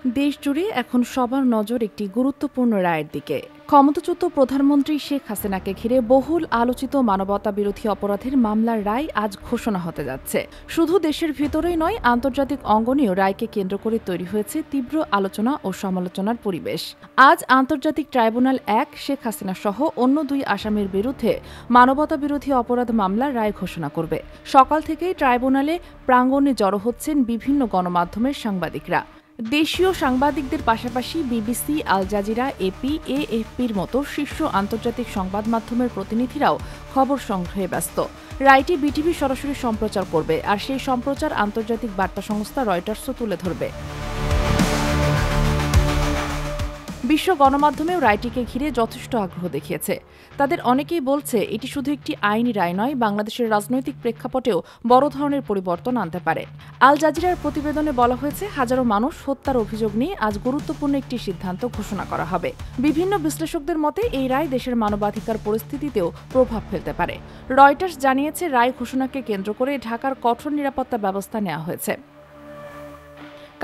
দেশজুড়ে এখন সবার নজর একটি গুরুত্বপূর্ণ রায়ের দিকে। ক্ষমতাচ্যুত প্রধানমন্ত্রী শেখ হাসিনাকে ঘিরে বহুল আলোচিত মানবতাবিরোধী অপরাধের মামলার রায় আজ ঘোষণা হতে যাচ্ছে। শুধু দেশের ভিতরেই নয়, আন্তর্জাতিক অঙ্গনেও রায়কে কেন্দ্র করে তৈরি হয়েছে তীব্র আলোচনা ও সমালোচনার পরিবেশ। আজ আন্তর্জাতিক ট্রাইব্যুনাল ১ শেখ হাসিনা সহ অন্য ২ আসামির বিরুদ্ধে মানবতাবিরোধী অপরাধ মামলার রায় ঘোষণা করবে। সকাল থেকেই ট্রাইব্যুনালে প্রাঙ্গণে জড়ো হচ্ছেন বিভিন্ন গণমাধ্যমের সাংবাদিকরা। দেশীয় সাংবাদিকদের পাশাপাশি বিবিসি, আল জাজিরা, এপি, এএফপির মতো শীর্ষ আন্তর্জাতিক সংবাদ মাধ্যমের প্রতিনিধিরাও খবর সংগ্রহে ব্যস্ত। রায়টি বিটিভি সরাসরি সম্প্রচার করবে, আর সেই সম্প্রচার আন্তর্জাতিক বার্তা সংস্থা রয়টার্সও তুলে ধরবে। বিশ্ব গণমাধ্যমেও রায়টিকে ঘিরে যথেষ্ট আগ্রহ দেখিয়েছে। তাদের অনেকেই বলছে এটি শুধু একটি আইনি রায় নয়, বাংলাদেশের রাজনৈতিক প্রেক্ষাপটেও বড় ধরনের পরিবর্তন আনতে পারে। আল জাজিরার প্রতিবেদনে বলা হয়েছে, হাজারো মানুষ হত্যার অভিযোগ নিয়ে আজ গুরুত্বপূর্ণ একটি সিদ্ধান্ত ঘোষণা করা হবে। বিভিন্ন বিশ্লেষকদের মতে এই রায় দেশের মানবাধিকার পরিস্থিতিতেও প্রভাব ফেলতে পারে। রয়টার্স জানিয়েছে, রায় ঘোষণাকে কেন্দ্র করে ঢাকার কঠোর নিরাপত্তা ব্যবস্থা নেওয়া হয়েছে।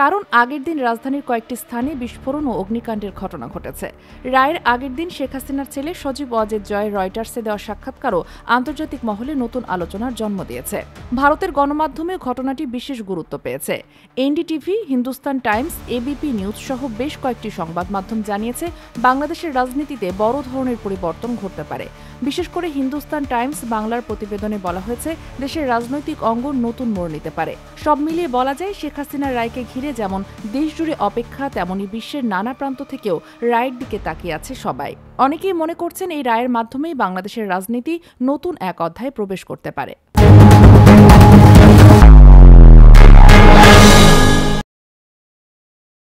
কারণ আগের দিন রাজধানীর কয়েকটি স্থানে বিস্ফোরণ ও অগ্নিকাণ্ডের ঘটনা ঘটেছে। রায়ের আগের দিন শেখ হাসিনার ছেলে সজীব ওয়াজেদ জয় রয়টার্সে দেওয়া সাক্ষাৎকারও আন্তর্জাতিক মহলে নতুন আলোচনার জন্ম দিয়েছে। ভারতের গণমাধ্যমে ঘটনাটি বিশেষ গুরুত্ব পেয়েছে। NDTV, Hindustan Times, ABP news সহ বেশ কয়েকটি সংবাদ মাধ্যম জানিয়েছে, বাংলাদেশের রাজনীতিতে বড় ধরনের পরিবর্তন ঘটতে পারে। বিশেষ করে হিন্দুস্তান টাইমস বাংলার প্রতিবেদনে বলা হয়েছে, দেশের রাজনৈতিক অঙ্গন নতুন মোড় নিতে পারে। সব মিলিয়ে বলা যায়, শেখ হাসিনার রায়কে ঘিরে যেমন দেশজুড়ে অপেক্ষা, তেমনি বিশ্বের নানা প্রান্ত থেকেও রায়ের দিকে তাকিয়ে আছে সবাই। অনেকেই মনে করছেন, এই রায়ের মাধ্যমেই বাংলাদেশের রাজনীতি নতুন এক অধ্যায়ে প্রবেশ করতে পারে।